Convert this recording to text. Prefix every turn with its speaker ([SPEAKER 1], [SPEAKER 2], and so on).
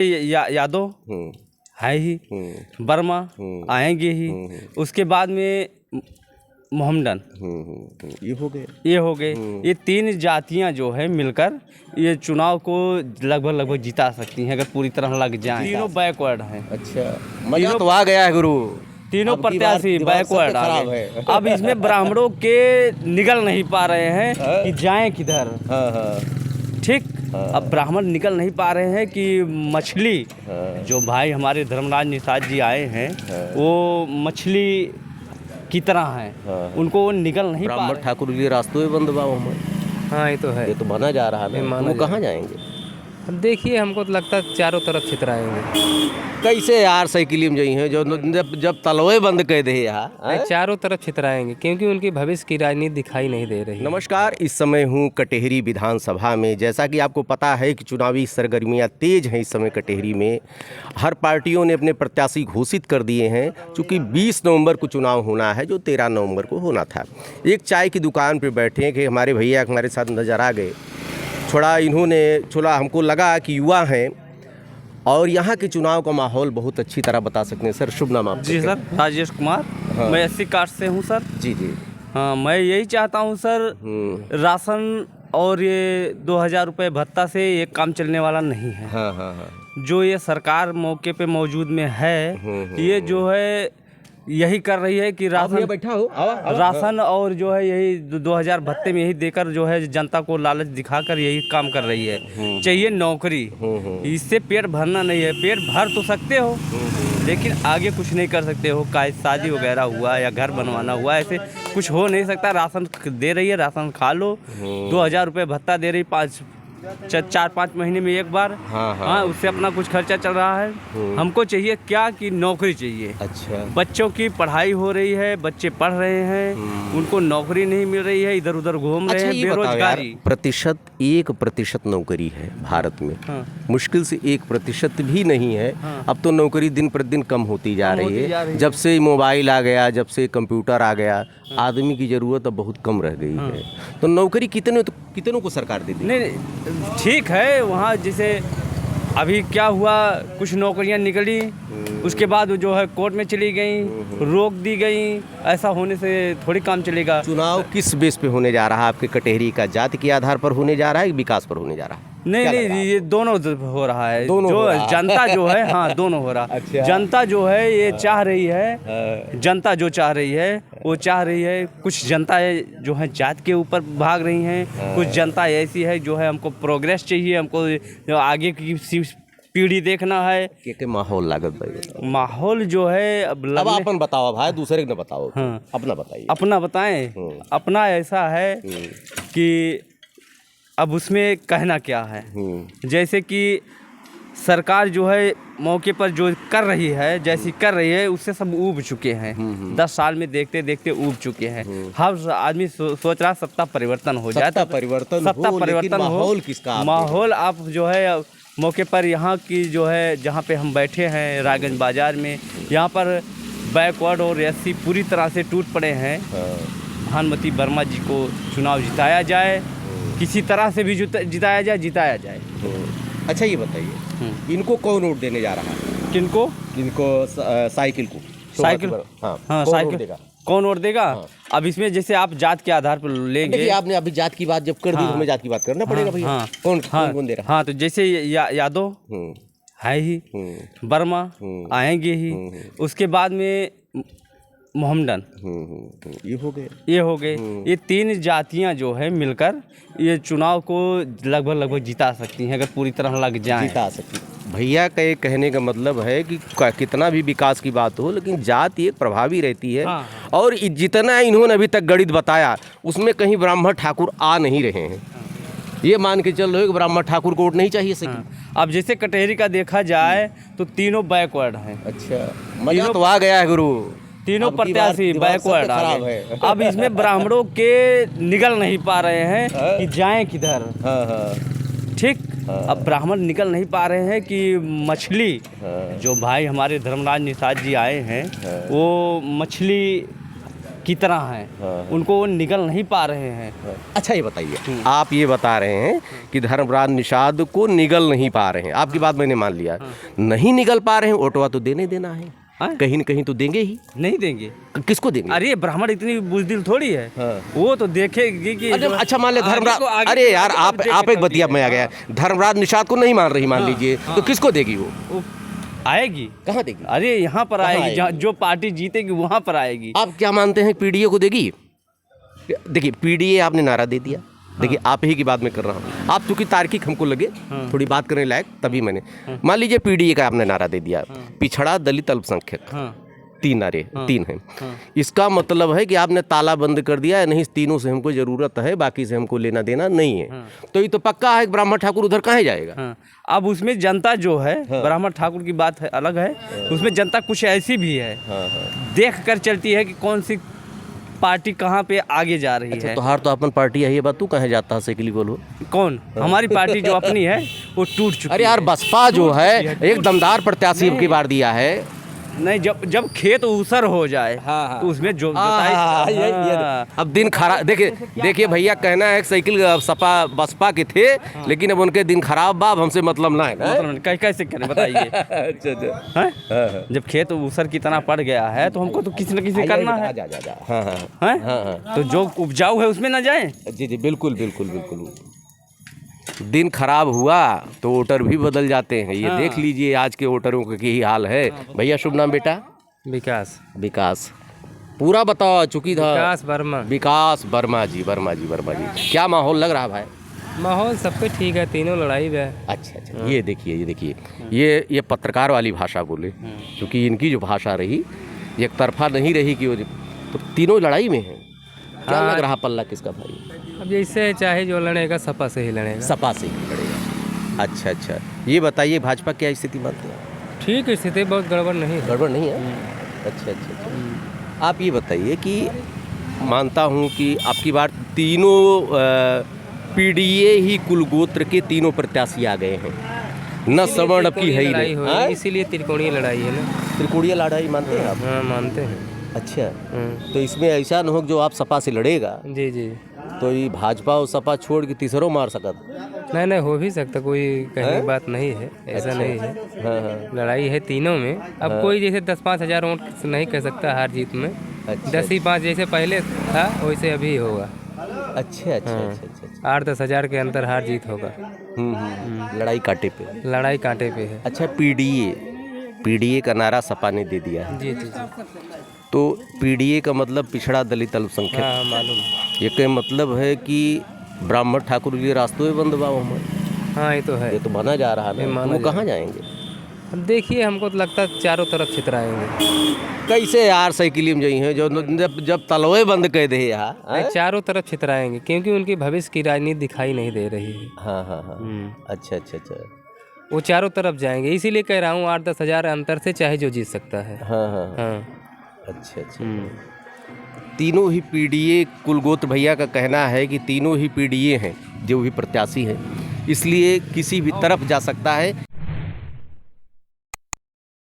[SPEAKER 1] यादव है ही, वर्मा आएंगे ही, उसके बाद में मोहम्मदन ये हो गए। ये तीन जातियां जो है मिलकर ये चुनाव को लगभग जिता सकती हैं अगर पूरी तरह लग जाएं। तीनों बैकवर्ड हैं।
[SPEAKER 2] अच्छा, मजा तो आ गया है गुरु।
[SPEAKER 1] तीनों प्रत्याशी बैकवर्ड आ गए। अब इसमें ब्राह्मणों के निकल नहीं पा रहे हैं कि जाएं किधर। ठीक, अब ब्राह्मण निकल नहीं पा रहे हैं कि मछली जो भाई हमारे धर्मराज निषाद जी आए हैं वो मछली की तरह हैं, उनको निकल नहीं पा रहे।
[SPEAKER 2] ब्राह्मण ठाकुर लिए रास्तों में बंद बाबू।
[SPEAKER 3] हाँ ये तो है,
[SPEAKER 2] ये तो बना जा रहा है, वो कहाँ जाएंगे?
[SPEAKER 3] अब देखिए हमको तो लगता है चारों तरफ छितराएंगे।
[SPEAKER 2] कैसे यार साइकिल में जाई हैं जो जब तलवे बंद कर दे यहाँ
[SPEAKER 3] चारों तरफ छितराएंगे क्योंकि उनकी भविष्य की राजनीति दिखाई नहीं दे रही।
[SPEAKER 2] नमस्कार, इस समय हूँ कटेहरी विधानसभा में। जैसा कि आपको पता है कि चुनावी सरगर्मियाँ तेज हैं इस समय कटेहरी में। हर पार्टियों ने अपने प्रत्याशी घोषित कर दिए हैं। चूँकि 20 नवंबर को चुनाव होना है जो 13 नवंबर को होना था। एक चाय की दुकान पर बैठे हैं कि हमारे भैया हमारे साथ नज़र आ गए। थोड़ा हमको लगा कि युवा हैं और यहाँ के चुनाव का माहौल बहुत अच्छी तरह बता सकते हैं। सर शुभ नाम आप?
[SPEAKER 1] जी सर, राजेश कुमार। हाँ। मैं 80 कास्ट से हूँ सर।
[SPEAKER 2] जी जी।
[SPEAKER 1] हाँ, मैं यही चाहता हूँ सर, राशन और ये 2000 रुपये भत्ता से ये काम चलने वाला नहीं है।
[SPEAKER 2] हाँ।
[SPEAKER 1] जो ये सरकार मौके पे मौजूद में है, ये जो है यही कर रही है कि राशन और जो है यही 2000 भत्ते में यही देकर जो है जनता को लालच दिखाकर यही काम कर रही है। चाहिए नौकरी, इससे पेट भरना नहीं है। पेट भर तो सकते हो लेकिन आगे कुछ नहीं कर सकते हो। का शादी वगैरह हुआ या घर बनवाना हुआ, ऐसे कुछ हो नहीं सकता। राशन दे रही है, राशन खा लो। 2000 रुपये भत्ता दे रही 4-5 महीने में एक बार। हाँ, उससे अपना कुछ खर्चा चल रहा है। हमको चाहिए क्या कि नौकरी चाहिए। अच्छा, बच्चों की पढ़ाई हो रही है, बच्चे पढ़ रहे हैं, उनको नौकरी नहीं मिल रही है, इधर उधर घूम रहे हैं। बेरोजगारी
[SPEAKER 2] 1% नौकरी है भारत में। मुश्किल से 1% भी नहीं है। अब तो नौकरी दिन प्रतिदिन कम होती जा रही है। जब से मोबाइल आ गया, जब से कंप्यूटर आ गया, आदमी की ज़रूरत अब बहुत कम रह गई है। तो नौकरी कितनों को सरकार दे दी?
[SPEAKER 1] नहीं, ठीक है। वहाँ जैसे अभी क्या हुआ, कुछ नौकरियाँ निकली, उसके बाद जो है कोर्ट में चली गई, रोक दी गई। ऐसा होने से थोड़ी काम चलेगा।
[SPEAKER 2] चुनाव किस बेस पे होने जा रहा है आपके कटेहरी का? जाति के आधार पर होने जा रहा है, विकास पर होने जा रहा है?
[SPEAKER 1] नहीं, ये दोनों हो रहा है। जनता जो है, हाँ दोनों हो रहा है। अच्छा। जनता जो है ये चाह रही है, जनता जो चाह रही है वो चाह रही है। कुछ जनता है जो है जात के ऊपर भाग रही हैं, कुछ जनता ऐसी है जो है हमको प्रोग्रेस चाहिए, हमको जो आगे की पीढ़ी देखना है।
[SPEAKER 2] के माहौल लागत भाई?
[SPEAKER 1] माहौल जो है अब
[SPEAKER 2] अपन बताओ भाई, दूसरे को न बताओ। हाँ। अपना बताइए।
[SPEAKER 1] अपना बताएं। अपना ऐसा है कि अब उसमें कहना क्या है। जैसे कि सरकार जो है मौके पर जो कर रही है, जैसी कर रही है, उससे सब ऊब चुके हैं। 10 साल में देखते देखते ऊब चुके हैं। हर आदमी सोच रहा सत्ता परिवर्तन हो जाए। सत्ता परिवर्तन हो। माहौल आप जो है मौके पर यहाँ की जो है जहाँ पे हम बैठे हैं रायगंज बाजार में, यहाँ पर बैकवर्ड और एससी पूरी तरह से टूट पड़े हैं। भानुमति वर्मा जी को चुनाव जिताया जाए, किसी तरह से भी जिताया जाए।
[SPEAKER 2] अच्छा ये बताइए, इनको कौन वोट देने जा रहा है?
[SPEAKER 1] किनको?
[SPEAKER 2] साइकिल को।
[SPEAKER 1] हाँ, साइकिल कौन वोट देगा? हाँ। अब इसमें जैसे आप जात के आधार पर लेंगे।
[SPEAKER 2] आपने अभी जात की बात जब कर दी, हमें जात की बात करना पड़ेगा भैया। कौन दे रहा?
[SPEAKER 1] हाँ, तो जैसे यादव है ही, वर्मा आएंगे ही, उसके बाद में मोहम्मदन ये हो गए। ये तीन जातियां जो है मिलकर ये चुनाव को लगभग जिता सकती हैं अगर पूरी तरह लग जाएं।
[SPEAKER 2] जिता सकती। भैया का ये कहने का मतलब है कि कितना भी विकास की बात हो, लेकिन जाति एक प्रभावी रहती है। हाँ। और जितना इन्होंने अभी तक गणित बताया उसमें कहीं ब्राह्मण ठाकुर आ नहीं रहे हैं। ये मान के चल रहे हो कि ब्राह्मण ठाकुर को वोट नहीं चाहिए सही।
[SPEAKER 1] हाँ। अब जैसे कटेहरी का देखा जाए तो तीनों बैकवर्ड हैं।
[SPEAKER 2] अच्छा, मजा तो आ गया है गुरु।
[SPEAKER 1] तीनों प्रत्याशी बैकवर्ड आ गए। अब इसमें ब्राह्मणों के निकल नहीं पा रहे हैं कि जाएं किधर। ठीक, अब ब्राह्मण निकल नहीं पा रहे हैं कि मछली जो भाई हमारे धर्मराज निषाद जी आए हैं वो मछली की तरह हैं, उनको वो निगल नहीं पा रहे हैं।
[SPEAKER 2] अच्छा ये बताइए, आप ये बता रहे हैं कि धर्मराज निषाद को निगल नहीं पा रहे हैं, आपकी बात मैंने मान लिया। नहीं निगल पा रहे हैं, ओटवा तो देना है, कहीं न कहीं तो देंगे ही।
[SPEAKER 1] नहीं देंगे,
[SPEAKER 2] किसको देंगे?
[SPEAKER 1] अरे ब्राह्मण इतनी बुजदिल थोड़ी है, वो तो देखेगी कि
[SPEAKER 2] अच्छा मान ले धर्मराज, अरे यार आप एक बतिया में आ गया, धर्मराज निषाद को नहीं मान रही, मान लीजिए, तो किसको देगी वो?
[SPEAKER 1] आएगी।
[SPEAKER 2] कहाँ देगी?
[SPEAKER 1] अरे यहाँ पर आएगी, जहाँ जो पार्टी जीतेगी वहाँ पर आएगी।
[SPEAKER 2] आप क्या मानते हैं, पीडीए को देगी? देखिए पीडीए आपने नारा दे दिया, देखिए आप ही की बात मैं कर रहा हूँ, आप चूंकि तार्किक हमको लगे थोड़ी बात करने लायक, तभी मैंने मान लीजिए पीडीए का आपने नारा दे दिया, पिछड़ा दलित अल्पसंख्यक, 3 नारे 3 हैं, इसका मतलब है कि आपने ताला बंद कर दिया है, नहीं तीनों से हमको जरूरत है, बाकी से हमको लेना देना नहीं है। तो ये तो पक्का है कि ब्राह्मण ठाकुर उधर कहाँ जाएगा?
[SPEAKER 1] अब उसमें जनता जो है, ब्राह्मण ठाकुर की बात है अलग है, उसमें जनता कुछ ऐसी भी है, देख कर चलती है कि कौन सी पार्टी कहाँ पे आगे जा रही है।
[SPEAKER 2] तो हार तो अपन पार्टी है, ये बात तू कहाँ जाता है सेकली बोलो?
[SPEAKER 1] कौन? हमारी पार्टी जो अपनी है वो टूट चुकी है।
[SPEAKER 2] अरे यार बसपा जो है एक दमदार प्रत्याशी अब की बार दिया है।
[SPEAKER 1] नहीं, जब खेत ऊसर हो जाए तो उसमें जो
[SPEAKER 2] अब दिन खराब, देखिए भैया कहना है साइकिल सपा बसपा के थे, लेकिन अब उनके दिन खराब बाब हमसे मतलब ना है ना?
[SPEAKER 1] कैसे करें बताइए? अच्छा, जब खेत ऊसर की तरह पड़ गया है तो हमको तो किसी न किसी करना है। तो जो उपजाऊ है उसमें ना जाए।
[SPEAKER 2] जी बिल्कुल बिल्कुल बिल्कुल। दिन खराब हुआ तो वोटर भी बदल जाते हैं, ये देख लीजिए आज के वोटरों का यही हाल है। भैया शुभ नाम बेटा? विकास पूरा बताओ, चुकी था विकास वर्मा जी। क्या माहौल लग रहा भाई?
[SPEAKER 3] माहौल सब पे ठीक है, तीनों लड़ाई है।
[SPEAKER 2] अच्छा, ये देखिए ये पत्रकार वाली भाषा बोले, क्योंकि इनकी जो भाषा रही एक तरफा नहीं रही कि वो तो तीनों लड़ाई में है। क्या लग रहा पल्ला किसका भाई?
[SPEAKER 3] अब जैसे चाहे जो लड़ेगा सपा से ही लड़ेगा।
[SPEAKER 2] सपा से ही लड़ेगा। अच्छा, ये बताइए भाजपा क्या स्थिति मानते हैं?
[SPEAKER 3] ठीक स्थिति, बहुत गड़बड़ नहीं है।
[SPEAKER 2] गड़बड़ नहीं है? अच्छा। आप ये बताइए कि मानता हूँ कि आपकी बार तीनों पीडीए ही कुलगोत्र के तीनों प्रत्याशी आ गए हैं, न सवर्ण अब की है ही नहीं,
[SPEAKER 3] इसीलिए त्रिकोणीय लड़ाई है ना।
[SPEAKER 2] त्रिकोणीय लड़ाई मानते हैं आप?
[SPEAKER 3] हाँ मानते हैं।
[SPEAKER 2] अच्छा, तो इसमें ऐसा न हो जो आप सपा से लड़ेगा
[SPEAKER 3] जी
[SPEAKER 2] तो ये भाजपा और सपा छोड़ के तीसरों मार सकता?
[SPEAKER 3] नहीं, हो भी सकता, कोई कहने की बात नहीं है, ऐसा नहीं है। लड़ाई है तीनों में। अब कोई जैसे 10-5 हज़ार वोट नहीं कह सकता हार जीत में। 10 ही 5 जैसे पहले था वैसे अभी होगा।
[SPEAKER 2] अच्छा।
[SPEAKER 3] 8-10 हज़ार के अंतर हार जीत होगा।
[SPEAKER 2] लड़ाई कांटे पे है। अच्छा, पीडीए का नारा सपा ने दे दिया है।
[SPEAKER 3] जी।
[SPEAKER 2] तो पीडीए का मतलब पिछड़ा दलित अल्पसंख्यक।
[SPEAKER 3] हाँ मालूम।
[SPEAKER 2] ये क्या मतलब है कि ब्राह्मण ठाकुर के लिए रास्तों में बंद हुआ हमारे?
[SPEAKER 3] हाँ ये तो है,
[SPEAKER 2] ये तो बना जा रहा है ना, वो कहाँ जाएंगे?
[SPEAKER 3] अब देखिए, हमको तो लगता है चारों तरफ छितराएंगे।
[SPEAKER 2] कैसे यार साइकिल में जाई हैं जो जब तलवे बंद कर दे यार?
[SPEAKER 3] चारों तरफ छितराएंगे क्योंकि उनकी भविष्य की राजनीति दिखाई नहीं दे रही है।
[SPEAKER 2] हाँ। अच्छा।
[SPEAKER 3] वो चारों तरफ जाएंगे, इसीलिए कह रहा हूँ 8-10 हज़ार अंतर से चाहे जो जीत सकता है।
[SPEAKER 2] हाँ। अच्छा। तीनों ही पीडीए कुलगोत्र भैया का कहना है कि तीनों ही पीडीए हैं जो भी प्रत्याशी हैं, इसलिए किसी भी तरफ जा सकता है।